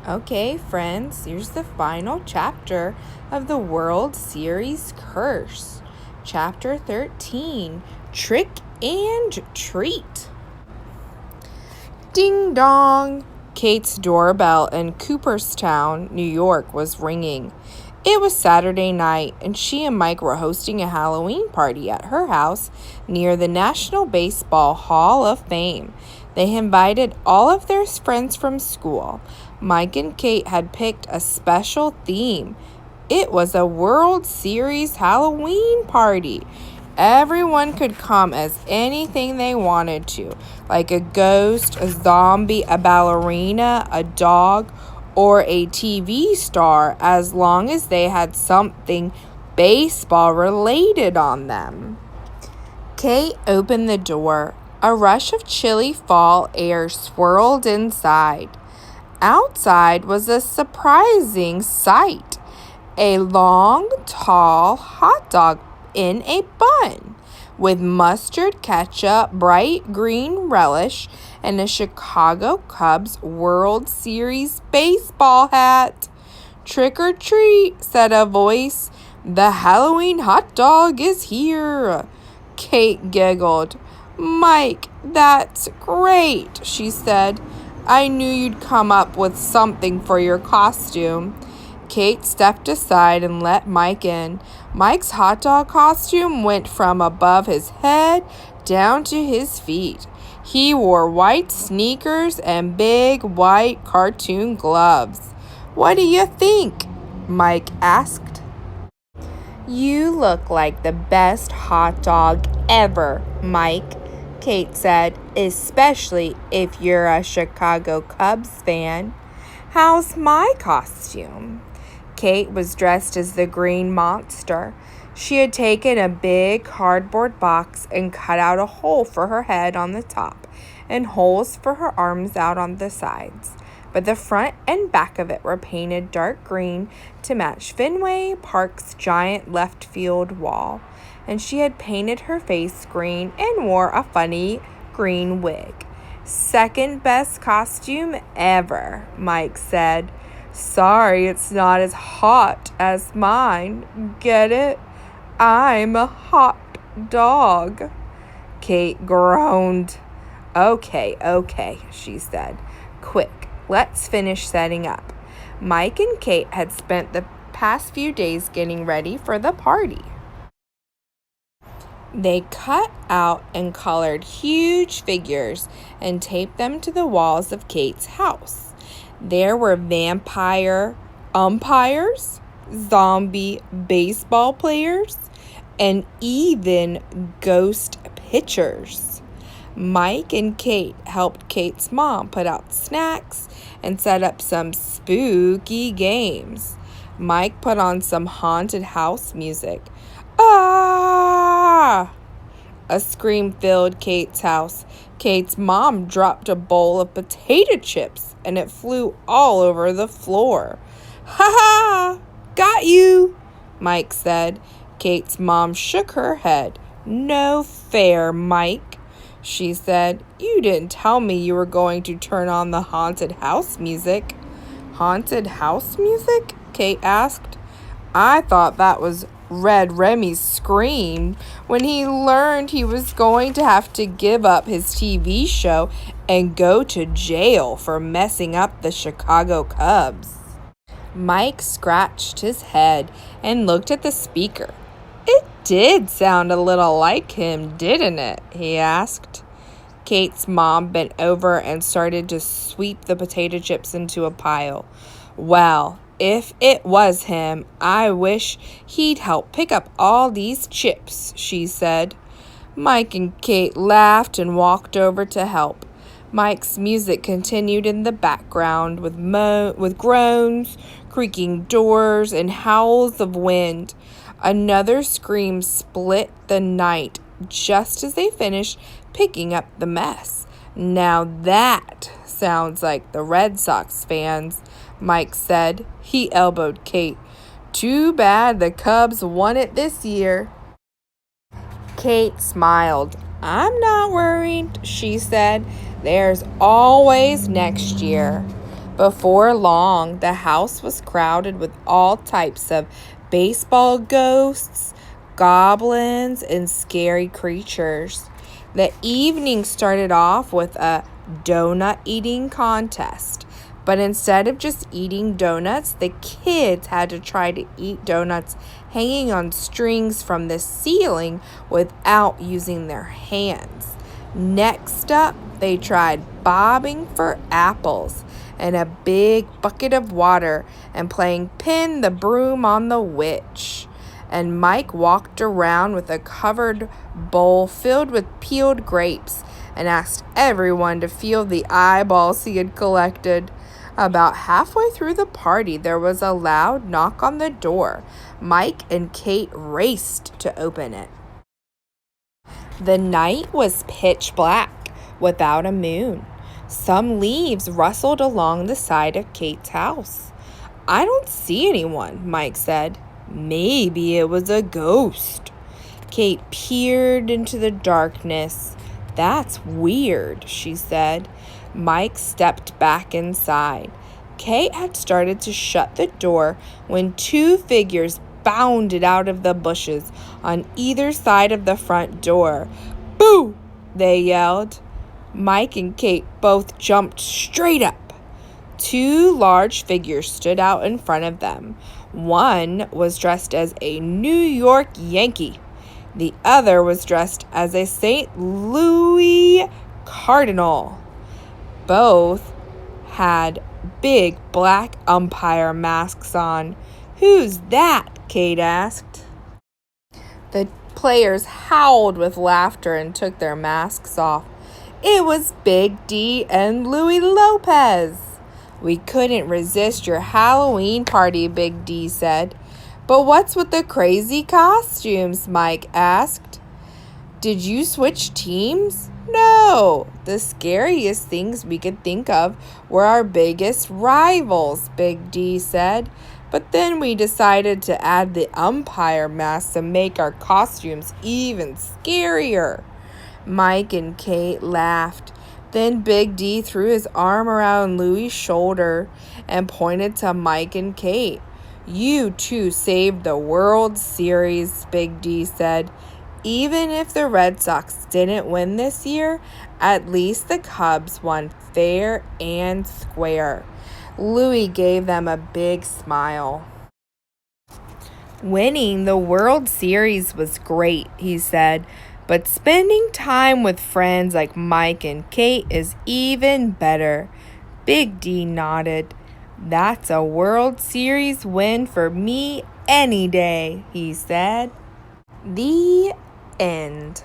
Okay, friends, here's the final chapter of the World Series Curse. Chapter 13, Trick and Treat. Ding dong! Kate's doorbell in Cooperstown, New York was ringing. It was Saturday night, and she and Mike were hosting a Halloween party at her house near the National Baseball Hall of Fame. They invited all of their friends from school. Mike and Kate had picked a special theme. It was a World Series Halloween party. Everyone could come as anything they wanted to, like a ghost, a zombie, a ballerina, a dog, or a TV star, as long as they had something baseball related on them. Kate opened the door. A rush of chilly fall air swirled inside. Outside was a surprising sight. A long, tall hot dog in a bun with mustard ketchup, bright green relish, and a Chicago Cubs World Series baseball hat. "Trick or treat," said a voice. "The Halloween hot dog is here." Kate giggled. "Mike, that's great," she said. "I knew you'd come up with something for your costume." Kate stepped aside and let Mike in. Mike's hot dog costume went from above his head down to his feet. He wore white sneakers and big white cartoon gloves. "What do you think?" Mike asked. "You look like the best hot dog ever, Mike," Kate said, "especially if you're a Chicago Cubs fan." "How's my costume?" Kate was dressed as the Green Monster. She had taken a big cardboard box and cut out a hole for her head on the top and holes for her arms out on the sides. But the front and back of it were painted dark green to match Fenway Park's giant left field wall. And she had painted her face green and wore a funny green wig. "Second best costume ever," Mike said. "Sorry, it's not as hot as mine. Get it? I'm a hot dog." Kate groaned. Okay, she said. "Quick, let's finish setting up." Mike and Kate had spent the past few days getting ready for the party. They cut out and colored huge figures and taped them to the walls of Kate's house. There were vampire umpires, zombie baseball players, and even ghost pitchers. Mike and Kate helped Kate's mom put out snacks and set up some spooky games. Mike put on some haunted house music. "Ah!" A scream filled Kate's house. Kate's mom dropped a bowl of potato chips and it flew all over the floor. "Ha ha! Got you!" Mike said. Kate's mom shook her head. "No fair, Mike," she said. "You didn't tell me you were going to turn on the haunted house music." "Haunted house music?" Kate asked. "I thought that was Red Remy's scream when he learned he was going to have to give up his TV show and go to jail for messing up the Chicago Cubs." Mike scratched his head and looked at the speaker. "It did sound a little like him, didn't it?" he asked. Kate's mom bent over and started to sweep the potato chips into a pile. "Well, if it was him, I wish he'd help pick up all these chips," she said. Mike and Kate laughed and walked over to help. Mike's music continued in the background with groans, creaking doors, and howls of wind. Another scream split the night just as they finished picking up the mess. "Now that sounds like the Red Sox fans," Mike said. He elbowed Kate. "Too bad the Cubs won it this year." Kate smiled. "I'm not worried," she said. "There's always next year." Before long, the house was crowded with all types of baseball ghosts, goblins, and scary creatures. The evening started off with a donut eating contest. But instead of just eating donuts, the kids had to try to eat donuts hanging on strings from the ceiling without using their hands. Next up, they tried bobbing for apples in a big bucket of water and playing pin the broom on the witch. And Mike walked around with a covered bowl filled with peeled grapes and asked everyone to feel the eyeballs he had collected. About halfway through the party, there was a loud knock on the door. Mike and Kate raced to open it. The night was pitch black, without a moon. Some leaves rustled along the side of Kate's house. "I don't see anyone," Mike said. "Maybe it was a ghost." Kate peered into the darkness. "That's weird," she said. Mike stepped back inside. Kate had started to shut the door when two figures bounded out of the bushes on either side of the front door. "Boo!" they yelled. Mike and Kate both jumped straight up. Two large figures stood out in front of them. One was dressed as a New York Yankee. The other was dressed as a St. Louis Cardinal. Both had big black umpire masks on. "Who's that?" Kate asked. The players howled with laughter and took their masks off. It was Big D and Louis Lopez. "We couldn't resist your Halloween party," Big D said. "But what's with the crazy costumes?" Mike asked. "Did you switch teams?" "No, the scariest things we could think of were our biggest rivals," Big D said. "But then we decided to add the umpire mask to make our costumes even scarier." Mike and Kate laughed. Then Big D threw his arm around Louie's shoulder and pointed to Mike and Kate. "You two saved the World Series," Big D said. "Even if the Red Sox didn't win this year, at least the Cubs won fair and square." Louie gave them a big smile. "Winning the World Series was great," he said, "but spending time with friends like Mike and Kate is even better." Big D nodded. "That's a World Series win for me any day," he said. The end.